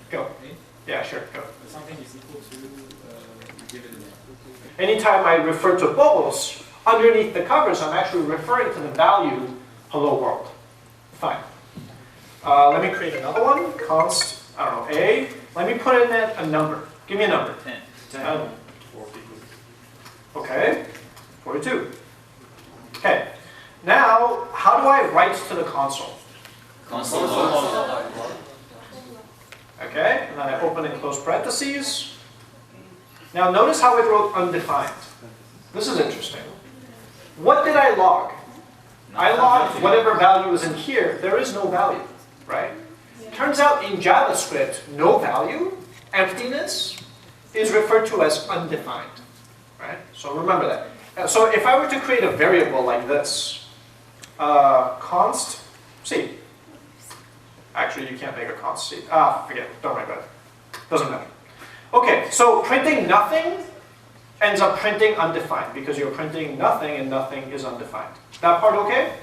Go. Yeah, sure, go. Something is equal to, give it a name. Anytime I refer to bubbles, underneath the covers, I'm actually referring to the value hello world. Fine. Let me create another one. Const, I don't know, A. Let me put in a number. Give me a number. 10. 10. Okay. 42. Okay. Now, how do I write to the console? Console. Okay. And then I open and close parentheses. Now, notice how it wrote undefined. This is interesting. What did I log? I logged whatever value is in here. There is no value, right? Turns out in JavaScript, no value, emptiness, is referred to as undefined, right? So remember that. So if I were to create a variable like this, const C. Actually, you can't make a const C. Forget it. Don't worry about it. Doesn't matter. Okay, so printing nothing ends up printing undefined because you're printing nothing and nothing is undefined. That part okay?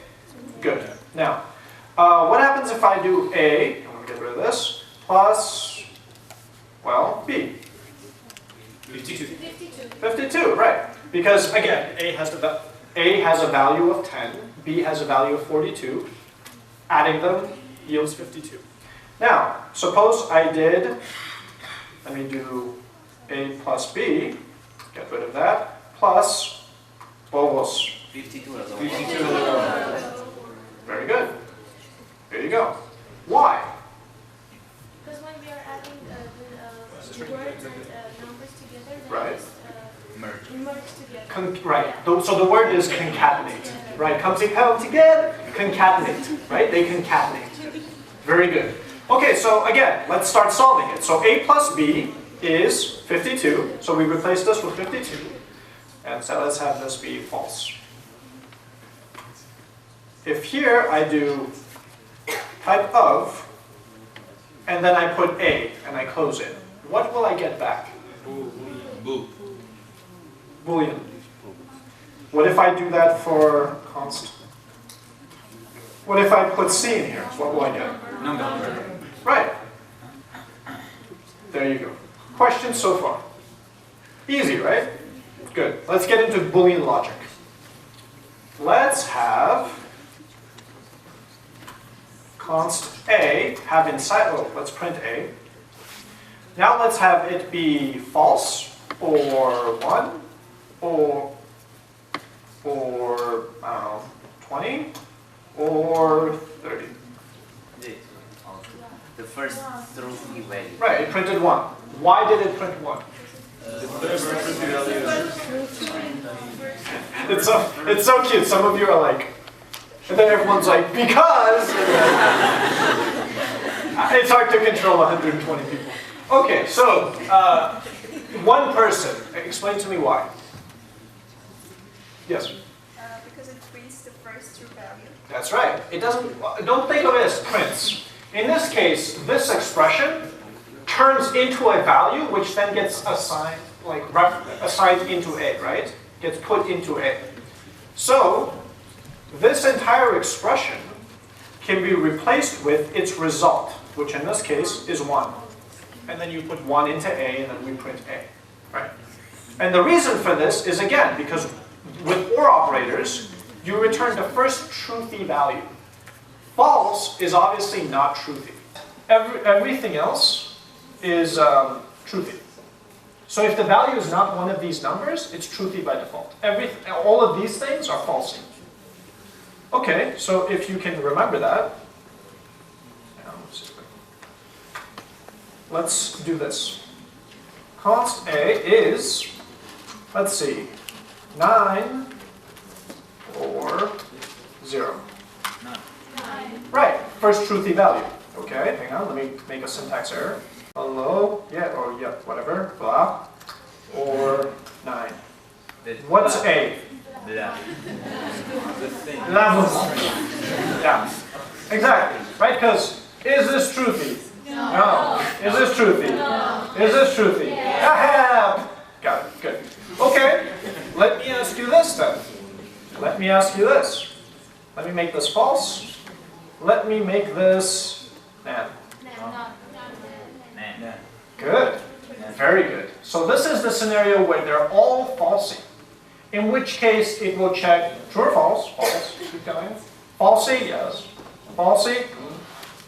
Good. Now, what happens if I do A, I'm going to get rid of this, plus, well, B? 52. 52, right. Because, again, A has a value of 10, B has a value of 42. Adding them yields 52. Now, suppose I did, let me do A plus B, get rid of that, plus bobos. 52. Very good. Here you go. Why? Because when we are adding the words and numbers together, they Right. just merge together. Right. So the word is concatenate. Right. Come together. Concatenate. Right. They concatenate. Very good. Okay. So again, let's start solving it. So A plus B is 52. So we replace this with 52. And so let's have this be false. If here I do type of, and then I put A, and I close it, what will I get back? Boo. Boolean. What if I do that for const? What if I put C in here? What will I get? Number. Right. There you go. Questions so far? Easy, right? Good. Let's get into Boolean logic. Let's have const A have inside, oh, let's print A. Now let's have it be false, or 1, or I don't know, 20, or 30. The first true value. Right, it printed 1. Why did it print 1? It's so cute. Some of you are like, and then everyone's like, because it's hard to control 120 people. Okay, so one person. Explain to me why. Yes. Because it prints the first true value. That's right. It doesn't. Don't think of it as prints. In this case, this expression turns into a value, which then gets assigned, assigned into A, right? Gets put into A. So this entire expression can be replaced with its result, which in this case is 1. And then you put 1 into A, and then we print A, right? And the reason for this is, again, because with OR operators, you return the first truthy value. False is obviously not truthy. Everything else is truthy. So if the value is not one of these numbers, it's truthy by default. All of these things are falsy. Okay, so if you can remember that, let's do this. Const A is, let's see, 9 or 0. 9. Right, first truthy value. Okay, hang on, let me make a syntax error. Hello, yeah, or yeah, whatever, blah, or 9. What's A? Blah. The thing. Yeah, exactly, right? Because is this truthy? No. Is this truthy? No. Is this truthy? Yes. Got it, good. Okay, let me ask you this then. Let me ask you this. Let me make this false. Let me make this nan. Yeah. Good. Very good. So this is the scenario where they're all falsy. In which case it will check true or false. False. Keep going. Falsy, yes. Falsy.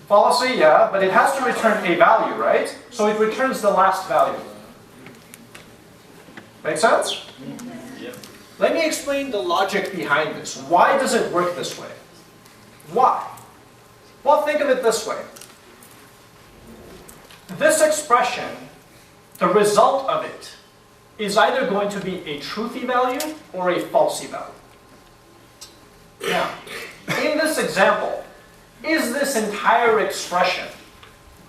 Falsy, yeah. But it has to return a value, right? So it returns the last value. Make sense? Yep. Let me explain the logic behind this. Why does it work this way? Why? Well, think of it this way. This expression, the result of it, is either going to be a truthy value or a falsy value. Now, in this example, is this entire expression,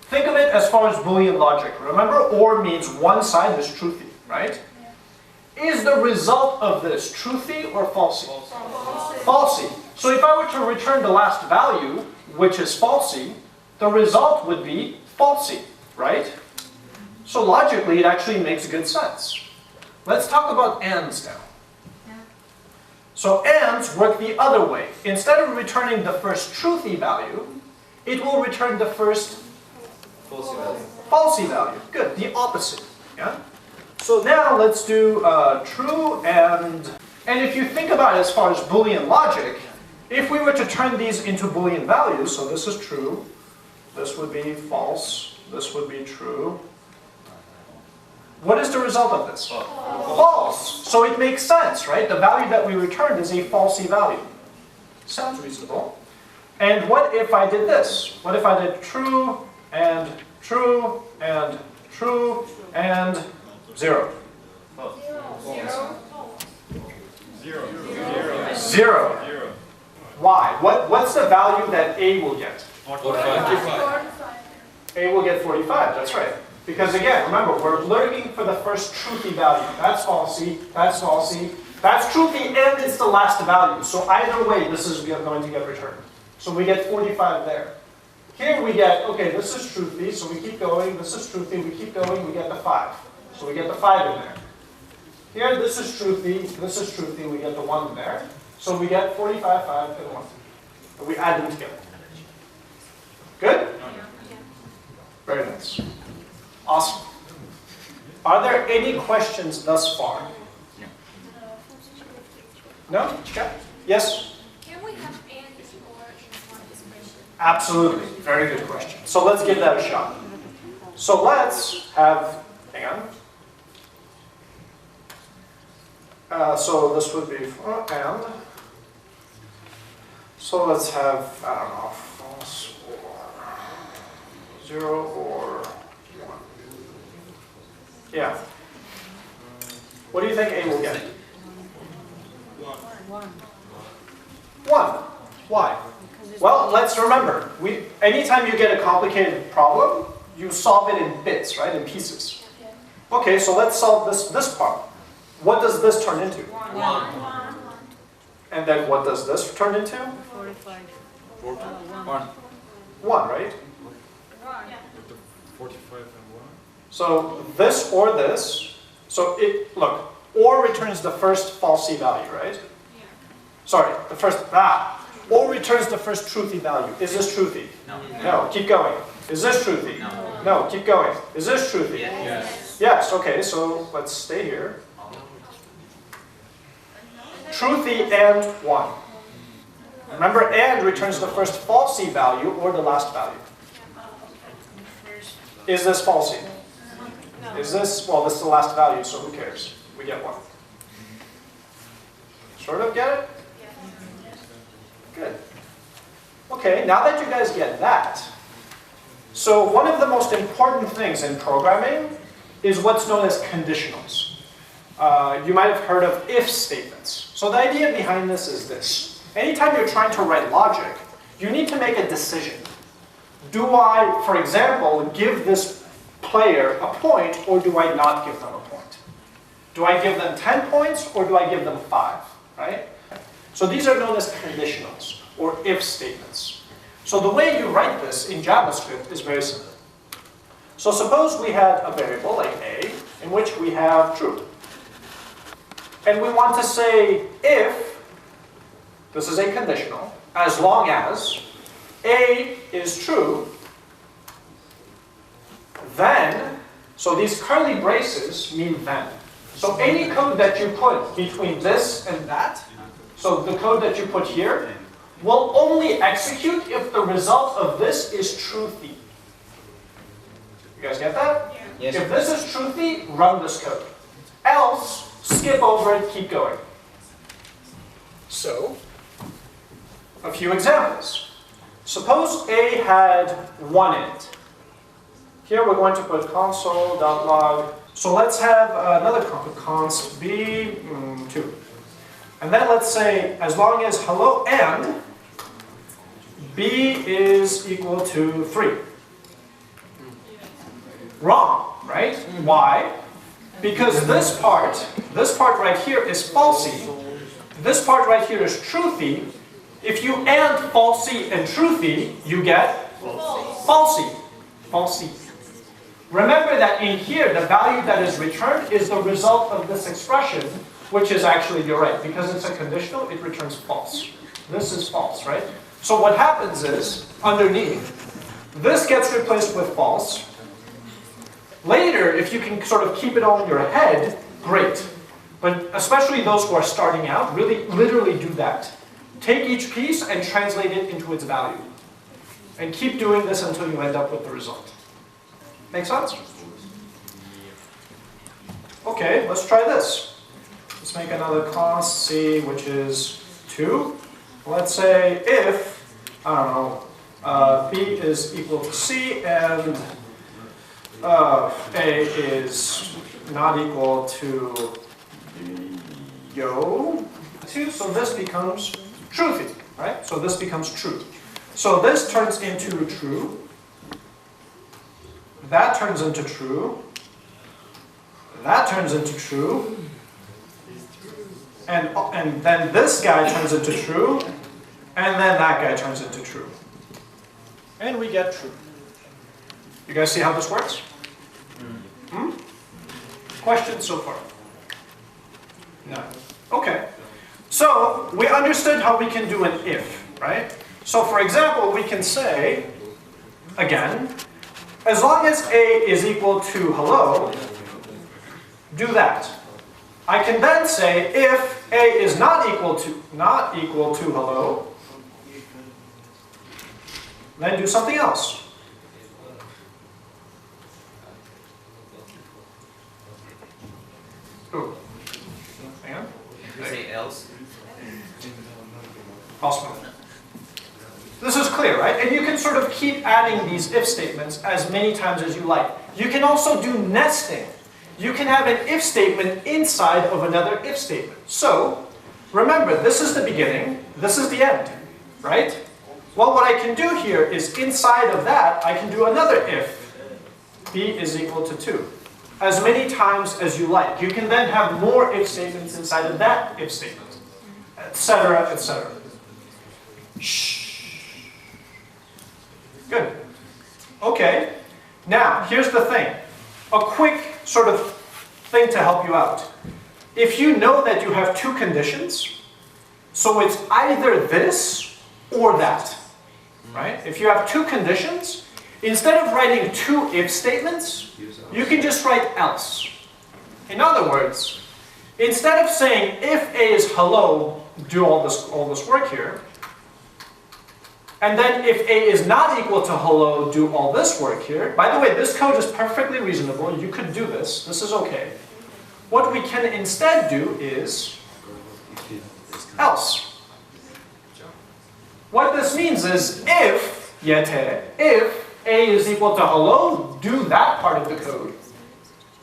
think of it as far as Boolean logic. Remember, or means one side is truthy, right? Is the result of this truthy or falsy? Falsy. So if I were to return the last value, which is falsy, the result would be falsy, right? So logically, it actually makes good sense. Let's talk about ands now. So ands work the other way. Instead of returning the first truthy value, it will return the first False value. falsy value. Good, the opposite. Yeah? So now let's do true and if you think about it as far as Boolean logic, if we were to turn these into Boolean values, so this is true, this would be false, this would be true. What is the result of this? False. So it makes sense, right? The value that we returned is a falsy value. Sounds reasonable. And what if I did this? What if I did true and true and true and 0? Zero. Why? What's the value that A will get? 45. A will get 45, that's right. Because again, remember, we're looking for the first truthy value. That's falsy, that's falsy, that's truthy, and it's the last value. So either way, this is going to get returned. So we get 45 there. Here we get, okay, this is truthy, so we keep going, this is truthy, we keep going, we get the 5. So we get the 5 in there. Here, this is truthy, we get the 1 in there. So we get 45, 5, and 1. And we add them together. Good? Very nice. Awesome. Are there any questions thus far? No? Okay. Yes? Can we have and or in one expression? Absolutely. Very good question. So let's give that a shot. So let's have, hang on. So this would be and. So let's have, I don't know, false or 0 or 1. Yeah. What do you think A will get? 1. Why? Well, let's remember, anytime you get a complicated problem, you solve it in bits, right? In pieces. Okay, so let's solve this part. What does this turn into? 1. And then what does this turn into? 45. 1. 1, right? 1. 45 and 1. So this or this, so look, or returns the first falsy value, right? Sorry, the first, or returns the first truthy value. Is this truthy? No. No, keep going. Is this truthy? No. No, keep going. Is this truthy? Yes. Yes, okay, so let's stay here. Truthy and 1. Remember, and returns the first falsy value or the last value. Is this falsy? Is this, well, this is the last value, so who cares? We get 1. Sort of get it? Good. Okay, now that you guys get that, so one of the most important things in programming is what's known as conditionals. You might have heard of if statements. So the idea behind this is this. Anytime you're trying to write logic, you need to make a decision. Do I, for example, give this player a point, or do I not give them a point? Do I give them 10 points, or do I give them 5, right? So these are known as conditionals, or if statements. So the way you write this in JavaScript is very simple. So suppose we had a variable like a, in which we have true. And we want to say if, this is a conditional, as long as a is true, then, so these curly braces mean then. So any code that you put between this and that, so the code that you put here, will only execute if the result of this is truthy. You guys get that? Yes. If this is truthy, run this code. Else, skip over it, keep going. So, a few examples. Suppose A had 1 int. Here we're going to put console.log. So let's have another const b 2. And then let's say, as long as hello and b is equal to 3. Wrong, right? Why? Because this part right here is falsy. This part right here is truthy. If you and falsy and truthy, you get falsy. Falsy. Remember that in here, the value that is returned is the result of this expression, which is actually, you're right, because it's a conditional, it returns false. This is false, right? So what happens is, underneath, this gets replaced with false. Later, if you can sort of keep it all in your head, great. But especially those who are starting out, really literally do that. Take each piece and translate it into its value. And keep doing this until you end up with the result. Make sense? Okay, let's try this. Let's make another const C, which is 2. Let's say if, I don't know, B is equal to C and A is not equal to yo, 2, so this becomes truthy, right? So this becomes true. So this turns into true. That turns into true. That turns into true. And then this guy turns into true. And then that guy turns into true. And we get true. You guys see how this works? Hmm? Questions so far? No. Okay. So we understood how we can do an if, right? So for example, we can say, again, as long as A is equal to hello, do that. I can then say if A is not equal to hello, then do something else. Ooh. Hang on. If you say else, Awesome. This is clear, right? And you can sort of keep adding these if statements as many times as you like. You can also do nesting. You can have an if statement inside of another if statement. So, remember, this is the beginning, this is the end, right? Well, what I can do here is inside of that, I can do another if b is equal to 2. As many times as you like. You can then have more if statements inside of that if statement, etc., etc. Shh. Good. Okay. Now, here's the thing. A quick sort of thing to help you out. If you know that you have two conditions, so it's either this or that, right? If you have two conditions, instead of writing two if statements, you can just write else. In other words, instead of saying if A is hello, do all this work here, and then if A is not equal to hello, do all this work here. By the way, this code is perfectly reasonable. You could do this. This is okay. What we can instead do is else. What this means is if A is equal to hello, do that part of the code.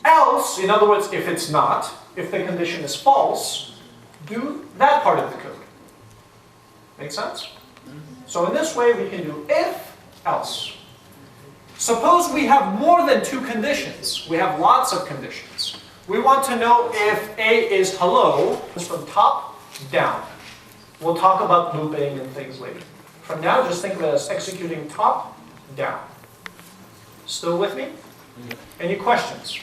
Else, in other words, if it's not, if the condition is false, do that part of the code. Make sense? So in this way, we can do if, else. Suppose we have more than two conditions. We have lots of conditions. We want to know if A is hello, is from top down. We'll talk about looping and things later. From now, just think of it as executing top down. Still with me? Any questions?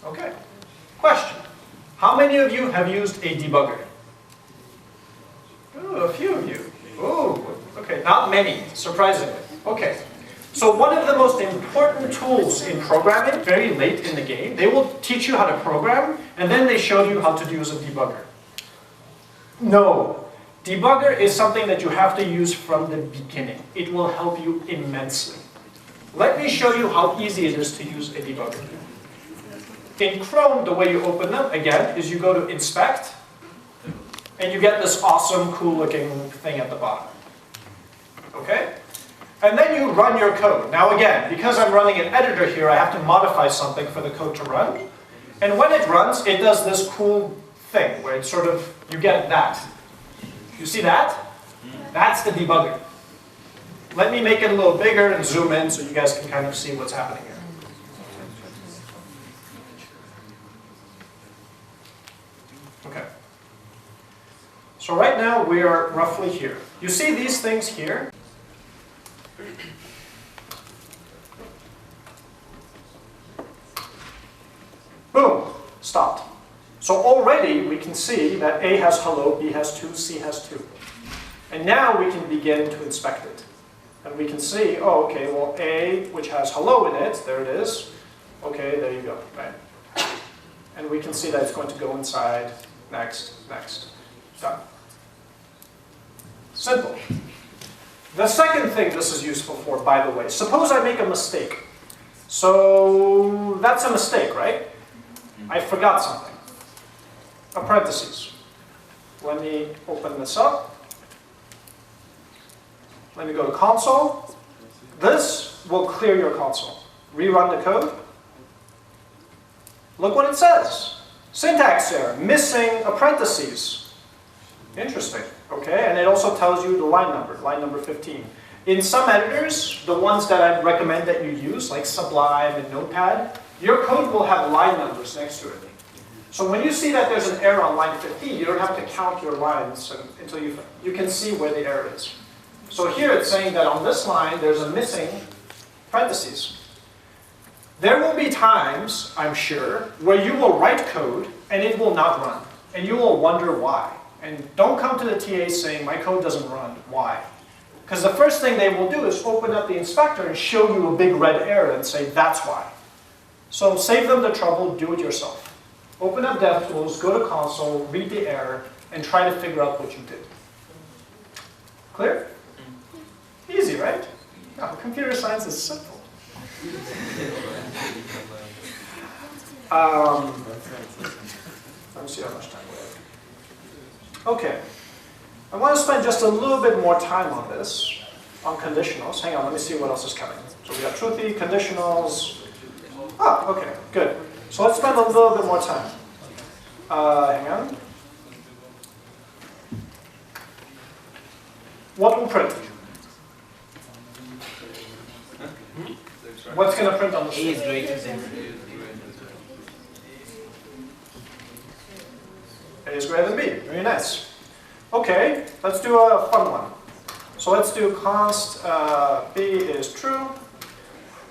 Okay. Question. How many of you have used a debugger? Ooh, a few of you. Oh, okay, not many, surprisingly. Okay, So one of the most important tools in programming, very late in the game, they will teach you how to program, and then they show you how to use a debugger. No, debugger is something that you have to use from the beginning. It will help you immensely. Let me show you how easy it is to use a debugger. In Chrome, the way you open them, again, is you go to Inspect, and you get this awesome, cool-looking thing at the bottom. Okay? And then you run your code. Now again, because I'm running an editor here, I have to modify something for the code to run. And when it runs, it does this cool thing, where it sort of, you get that. You see that? That's the debugger. Let me make it a little bigger and zoom in so you guys can kind of see what's happening here. Okay. So right now we are roughly here. You see these things here? Boom, stopped. So already we can see that A has hello, B has 2, C has 2. And now we can begin to inspect it. And we can see, oh, okay, well, A, which has hello in it, there it is. Okay, there you go, right? And we can see that it's going to go inside, next, next, done. Simple. The second thing this is useful for, by the way, suppose I make a mistake. So that's a mistake, right? I forgot something. A parentheses. Let me open this up. Let me go to console. This will clear your console. Rerun the code. Look what it says. Syntax error, missing a parentheses. Interesting. Okay, and it also tells you the line number 15. In some editors, the ones that I recommend that you use, like Sublime and Notepad, your code will have line numbers next to it. So when you see that there's an error on line 15, you don't have to count your lines until you can see where the error is. So here it's saying that on this line, there's a missing parentheses. There will be times, I'm sure, where you will write code and it will not run. And you will wonder why. And don't come to the TA saying, my code doesn't run. Why? Because the first thing they will do is open up the inspector and show you a big red error and say, that's why. So save them the trouble, do it yourself. Open up DevTools, go to console, read the error, and try to figure out what you did. Clear? Easy, right? No, computer science is simple. Let me see how much time we have. Okay. I want to spend just a little bit more time on this, on conditionals. Hang on, let me see what else is coming. So we got truthy, conditionals. Ah, okay, good. So let's spend a little bit more time. Hang on. What will print? What's going to print on the screen? A is greater than A is greater than B. Very nice. Okay, let's do a fun one. So let's do const B is true.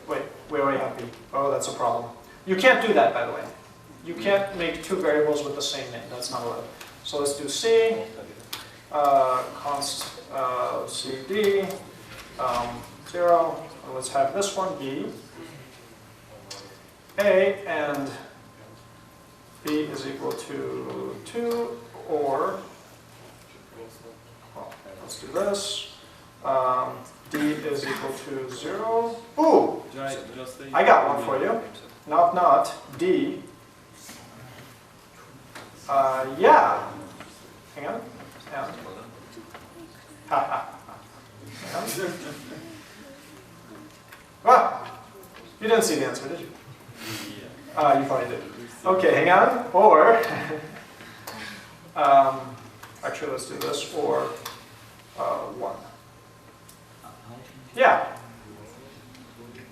Wait, we already have B. Oh, that's a problem. You can't do that, by the way. You can't make two variables with the same name. That's not allowed. So let's do C, const CD, 0. And let's have this one B, A, and B is equal to 2, or, well, let's do this. D is equal to 0. Ooh! I got one for you. Not D. Yeah. Hang on. Yeah. Ha ha. Hang on. Ah! You didn't see the answer, did you? You probably did. Okay, hang on. Or, actually, let's do this. Or 1. Yeah.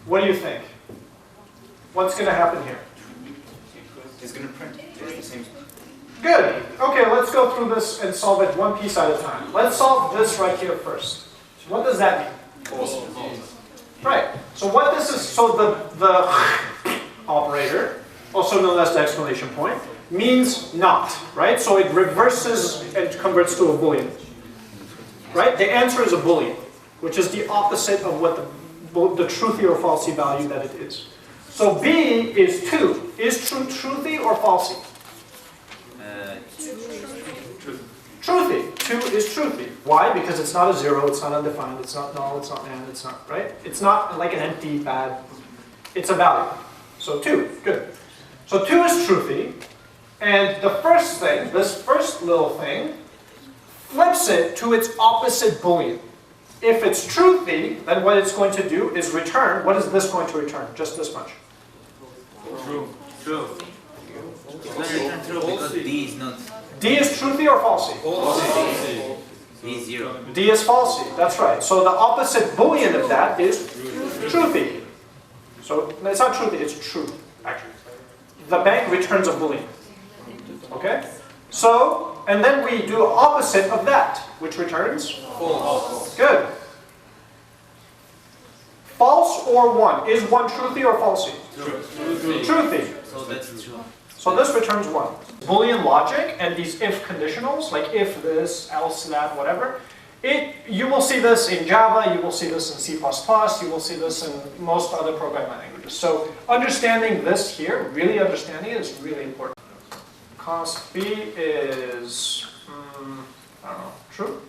What do you think? What's going to happen here? It's going to print. It's the same. Good. Okay, let's go through this and solve it one piece at a time. Let's solve this right here first. What does that mean? False. Right. So what this is, so the operator, also known as the exclamation point, means not, right? So it reverses and converts to a Boolean. Right? The answer is a Boolean, which is the opposite of what the truthy or falsy value that it is. So B is 2. Is true truthy or falsy? Truthy. 2 is truthy. Why? Because it's not a 0, it's not undefined, it's not null, it's not and, it's not, right? It's not like an empty, bad, it's a value. So 2, good. So 2 is truthy, and the first thing, this first little thing, flips it to its opposite Boolean. If it's truthy, then what it's going to do is return, what is this going to return? Just this much. True. True. It's going to return true because D is not. D is truthy or falsy? D is 0. D is falsy, that's right. So the opposite Boolean of that is truthy. So it's not truthy, it's true, actually. The bank returns a Boolean. Okay? So, and then we do opposite of that, which returns false. Good. False or 1. Is 1 truthy or falsy? Truthy. So that's true. So this returns 1. Boolean logic and these if conditionals, like if this, else that, whatever, you will see this in Java, you will see this in C++, you will see this in most other programming languages. So understanding this here, really understanding it, is really important. Const B is, I don't know, true.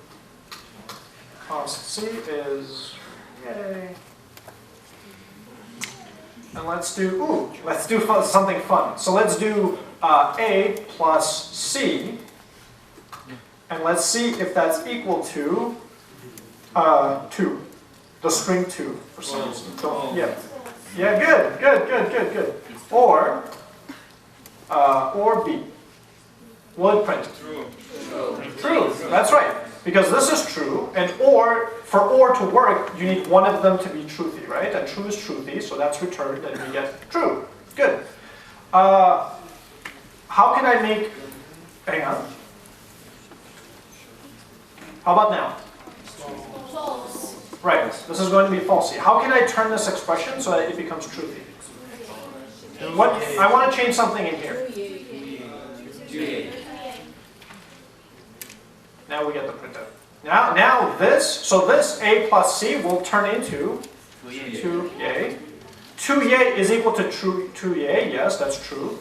Const C is, yay. And let's do something fun. So let's do A plus C, and let's see if that's equal to 2, the string 2 for some reason. Yeah, good. Or B. Will it print? True. That's right. Because this is true, and for or to work, you need one of them to be truthy, right? And true is truthy, so that's returned, and we get true. Good. How can I make, hang on. How about now? False. Right, this is going to be falsy. How can I turn this expression so that it becomes truthy? I want to change something in here. Now we get the printout. Now this A plus C will turn into 2 yay. 2 yay is equal to 2 yay, yes, that's true.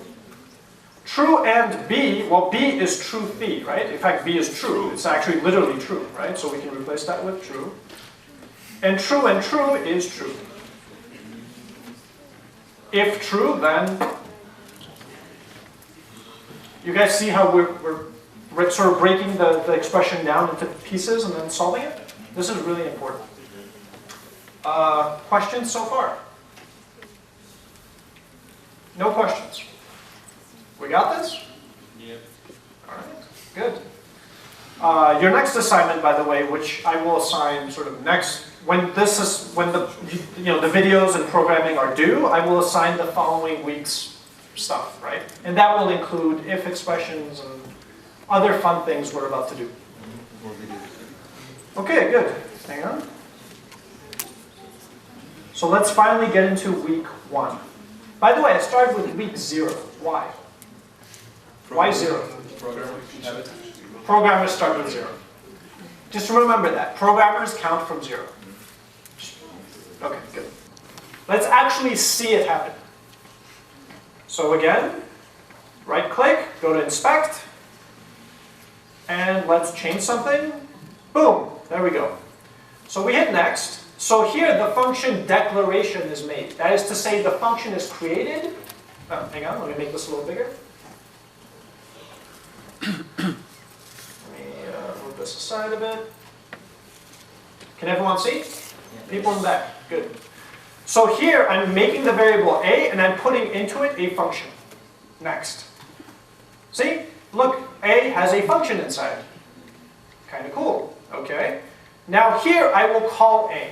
True and B, well B is truthy, right? In fact, B is true. It's actually literally true, right? So we can replace that with true. And true is true. If true, then you guys see how we're sort of breaking the expression down into pieces and then solving it? This is really important. Questions so far? No questions. We got this? Yeah. All right, good. Your next assignment, by the way, which I will assign sort of next, when the videos and programming are due, I will assign the following week's stuff, right? And that will include if expressions and other fun things we're about to do. Okay, good. Hang on. So let's finally get into week 1. By the way, I started with week 0. Why? Why 0? Programmers start with 0. Just remember that. Programmers count from 0. Okay, good. Let's actually see it happen. So again, right-click, go to Inspect, and let's change something. Boom, there we go. So we hit Next. So here the function declaration is made. That is to say the function is created. Oh, hang on, let me make this a little bigger. Let me move this aside a bit. Can everyone see? People in the back, good. So here I'm making the variable a and I'm putting into it a function. Next. See? Look, a has a function inside. Kind of cool, okay? Now here I will call a.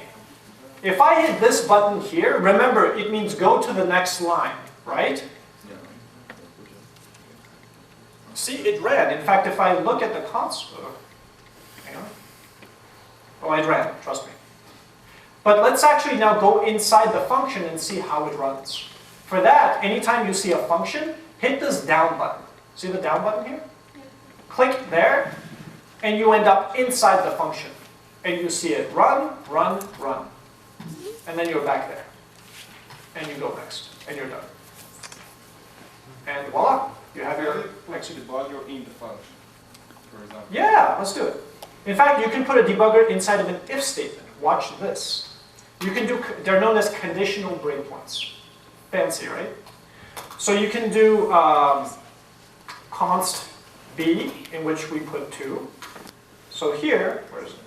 If I hit this button here, remember it means go to the next line, right? See, it ran. In fact, if I look at the console, hang on. Oh, it ran, trust me. But let's actually now go inside the function and see how it runs. For that, anytime you see a function, hit this down button. See the down button here? Click there, and you end up inside the function. And you see it run, run, run. and then you're back there. And you go next, and you're done. And voila, you have your execute. Debugger in the function, for example. Yeah, let's do it. In fact, you can put a debugger inside of an if statement. Watch this. You can do, they're known as conditional breakpoints. Fancy, right? So you can do const b, in which we put 2. So here, where is it?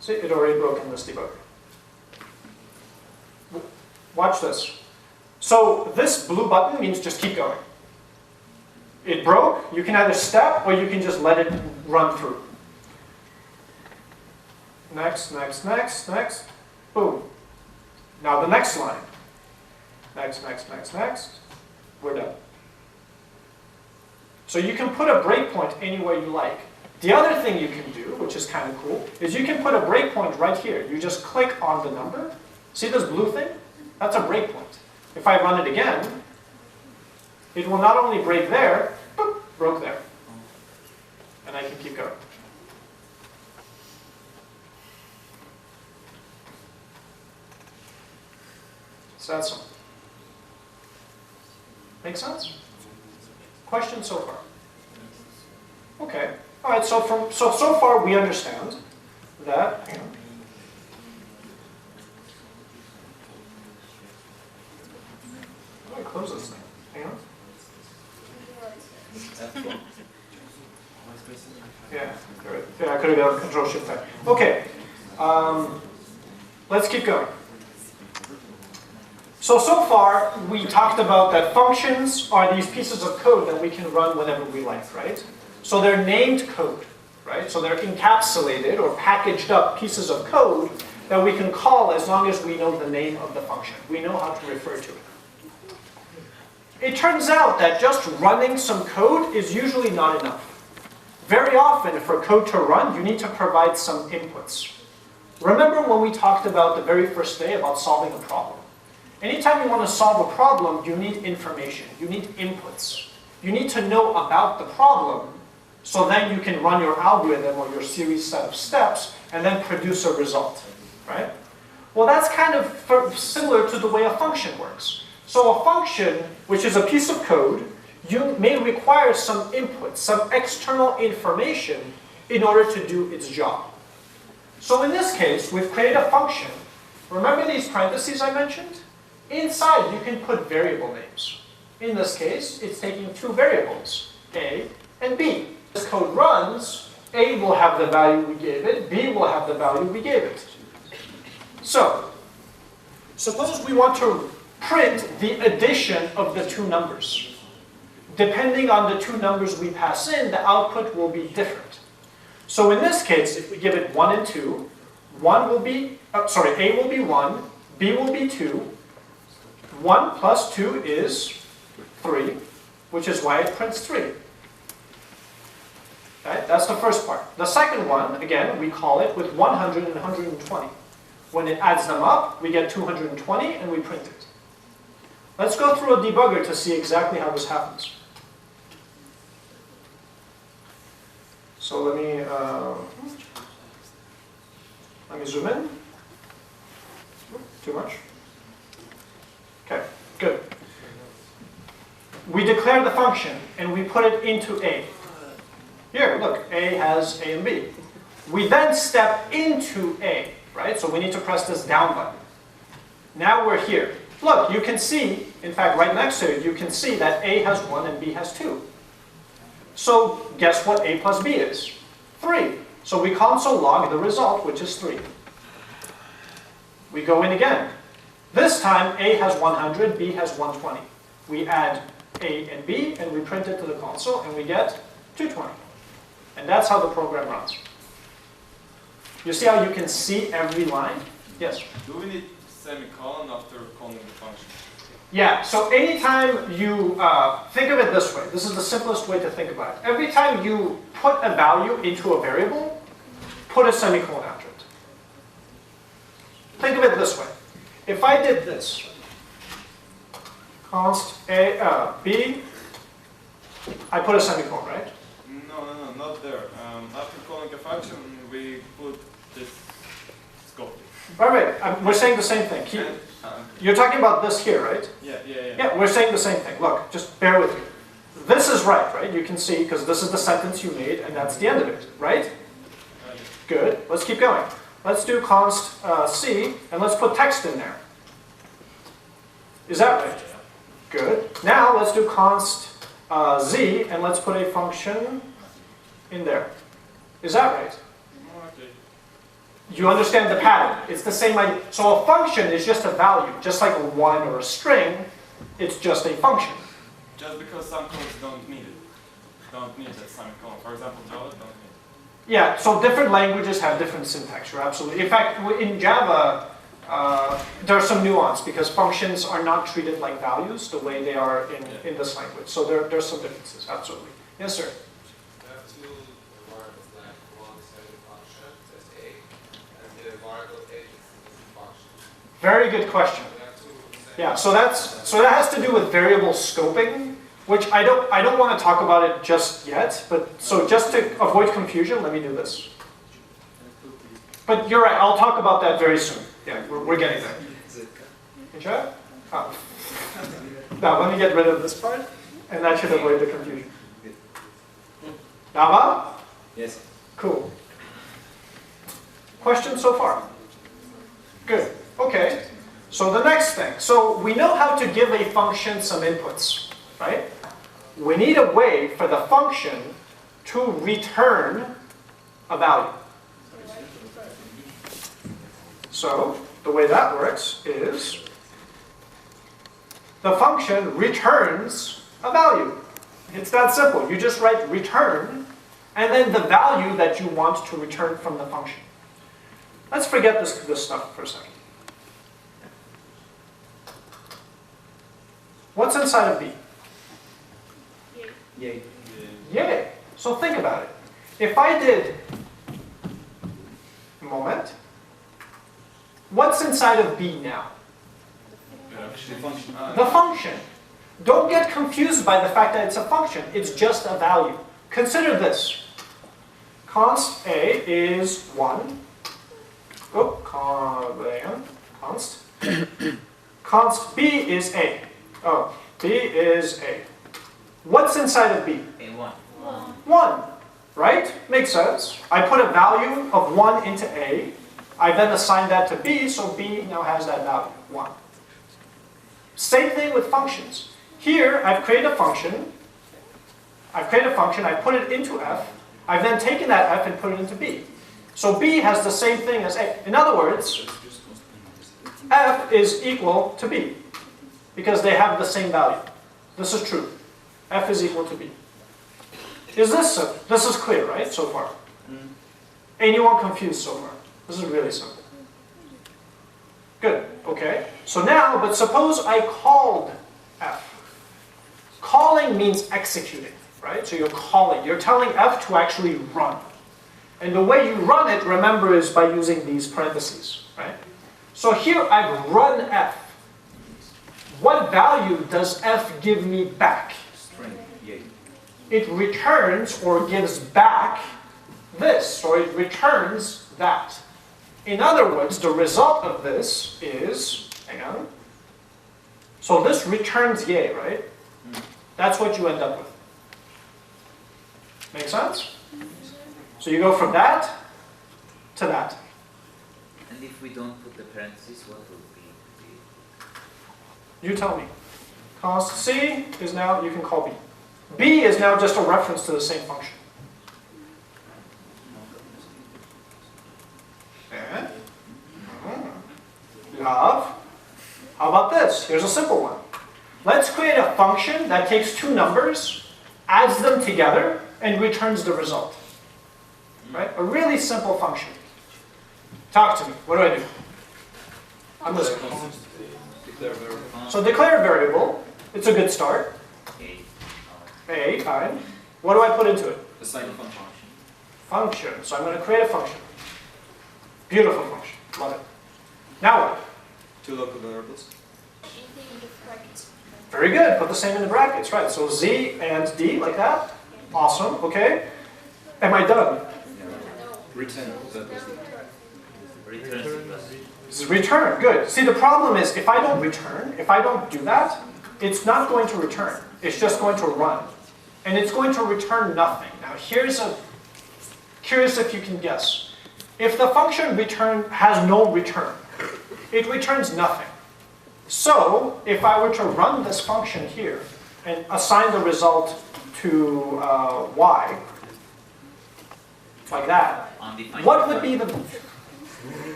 See, it already broke in this debugger. Watch this. So this blue button means just keep going. It broke, you can either step or you can just let it run through. Next, next, next, next. Boom. Now the next line. Next, next, next, next. We're done. So you can put a breakpoint anywhere you like. The other thing you can do, which is kind of cool, is you can put a breakpoint right here. You just click on the number. See this blue thing? That's a breakpoint. If I run it again, it will not only break there, boop, broke there. And I can keep going. So that's simple. Make sense? Questions so far? Okay. All right. So far we understand that. Hang on. How do I close this thing? Hang on. Yeah. Yeah. I could have done Control Shift there. Okay. Let's keep going. So far, we talked about that functions are these pieces of code that we can run whenever we like, right? So they're named code, right? So they're encapsulated or packaged up pieces of code that we can call as long as we know the name of the function. We know how to refer to it. It turns out that just running some code is usually not enough. Very often, for code to run, you need to provide some inputs. Remember when we talked about the very first day about solving a problem? Anytime you want to solve a problem, you need information. You need inputs. You need to know about the problem, so then you can run your algorithm or your series set of steps and then produce a result, right? Well, that's kind of similar to the way a function works. So a function, which is a piece of code, you may require some input, some external information in order to do its job. So in this case, we've created a function. Remember these parentheses I mentioned? Inside, you can put variable names. In this case, it's taking 2 variables, A and B. This code runs, A will have the value we gave it, B will have the value we gave it. So, suppose we want to print the addition of the 2 numbers. Depending on the 2 numbers we pass in, the output will be different. So in this case, if we give it 1 and 2, A will be 1, B will be 2, 1 plus 2 is 3, which is why it prints 3. Right? That's the first part. The second one, again, we call it with 100 and 120. When it adds them up, we get 220 and we print it. Let's go through a debugger to see exactly how this happens. So let me zoom in. Too much? Okay, good. We declare the function and we put it into A. Here, look, A has A and B. We then step into A, right? So we need to press this down button. Now we're here. Look, you can see, in fact, right next to it, you can see that A has 1 and B has 2. So guess what A plus B is? 3. So we console log the result, which is 3. We go in again. This time, A has 100, B has 120. We add A and B, and we print it to the console, and we get 220. And that's how the program runs. You see how you can see every line? Yes? Do we need semicolon after calling the function? Yeah, so anytime you, think of it this way. This is the simplest way to think about it. Every time you put a value into a variable, put a semicolon after it. Think of it this way. If I did this, const A, B, I put a semicolon, right? No, not there. After calling a function, we put this scope. Right. We're saying the same thing. You're talking about this here, right? Yeah. Yeah, we're saying the same thing. Look, just bear with me. This is right? You can see, because this is the sentence you made, and that's the end of it, right? Good. Let's keep going. Let's do const C, and let's put text in there. Is that right? Good. Now let's do const Z, and let's put a function in there. Is that right? Okay. You understand the pattern. It's the same idea. So a function is just a value, just like a 1 or a string, it's just a function. Just because some codes don't need it. Don't need that semicolon. For example, Java don't need it. Yeah, so different languages have different syntax, you're absolutely. In fact, in Java, there's some nuance because functions are not treated like values the way they are in this language. So there's some differences, absolutely. Yes, sir? We have two variables, like one is a function, that's A, and the variable A is a function. Very good question. Yeah, so that has to do with variable scoping, which I don't want to talk about it just yet, but so just to avoid confusion, let me do this. But you're right, I'll talk about that very soon. Yeah, we're getting there. Interested? Oh. Now let me get rid of this part, and that should avoid the confusion. Nava? Yes. Cool. Questions so far? Good. Okay. So the next thing. So we know how to give a function some inputs, right? We need a way for the function to return a value. So the way that works is the function returns a value. It's that simple. You just write return and then the value that you want to return from the function. Let's forget this stuff for a second. What's inside of B? Yay. Yay. So think about it. If I did, a moment, what's inside of B now? The function. The function. Don't get confused by the fact that it's a function. It's just a value. Consider this. Const A is 1. Oh, const. Const B is A. Oh, B is A. What's inside of B? A1. 1, right? Makes sense. I put a value of 1 into A. I then assign that to B, so B now has that value, 1. Same thing with functions. Here, I've created a function. I put it into F. I've then taken that F and put it into B. So B has the same thing as A. In other words, F is equal to B because they have the same value. This is true. F is equal to B. This is clear, right, so far? Anyone confused so far? This is really simple. Good, okay. So now, but suppose I called F. Calling means executing, right? So you're calling. You're telling F to actually run. And the way you run it, remember, is by using these parentheses, right? So here I've run F. What value does F give me back? String. Yay. It returns or gives back this, or it returns that. In other words, the result of this is, hang on. So this returns yay, right? That's what you end up with. Make sense? So you go from that to that. And if we don't put the parentheses, what will be? You tell me. Const C is now, you can call B. B is now just a reference to the same function. And? Love. How about this? Here's a simple one. Let's create a function that takes two numbers, adds them together, and returns the result. Right? A really simple function. Talk to me. What do I do? I'm listening. So declare a variable. It's a good start. A, fine. What do I put into it? Assign a function. Function. So I'm going to create a function. Beautiful function. Love it. Now what? Two local variables. Anything in the brackets. Very good. Put the same in the brackets. Right. So Z and D like that. Awesome. Okay. Am I done? Return. Returns the value. Return, good. See, the problem is if I don't return, if I don't do that, it's not going to return. It's just going to run. And it's going to return nothing. Now curious if you can guess. If the function return has no return, it returns nothing. So if I were to run this function here and assign the result to y, like that, what would be the...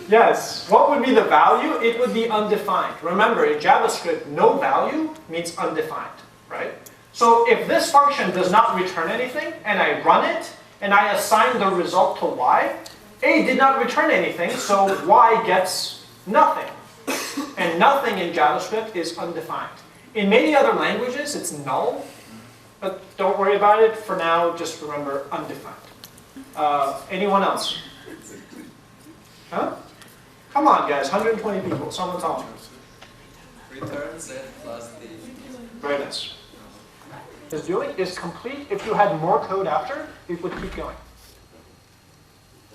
Yes, what would be the value? It would be undefined. Remember, in JavaScript, no value means undefined, right? So if this function does not return anything, and I run it, and I assign the result to y, A did not return anything, so y gets nothing. And nothing in JavaScript is undefined. In many other languages, it's null, but don't worry about it. For now, just remember undefined. Anyone else? Huh? Come on, guys, 120 people. Someone tell me. Return Z plus D. Very nice. Is complete. If you had more code after, it would keep going.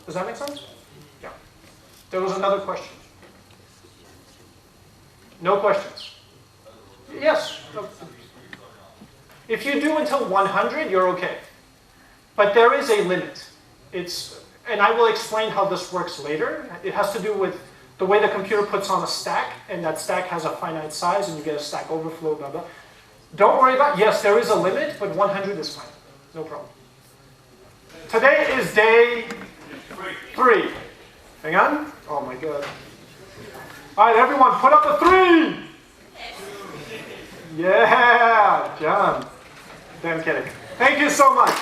Does that make sense? Yeah. There was another question. No questions? Yes. No. If you do until 100, you're okay. But there is a limit. And I will explain how this works later. It has to do with the way the computer puts on a stack, and that stack has a finite size, and you get a stack overflow, blah, blah. Don't worry about it. Yes, there is a limit, but 100 is fine. No problem. Today is day 3. Hang on. Oh, my God. All right, everyone, put up a 3. Yeah, John. Damn kidding. Thank you so much.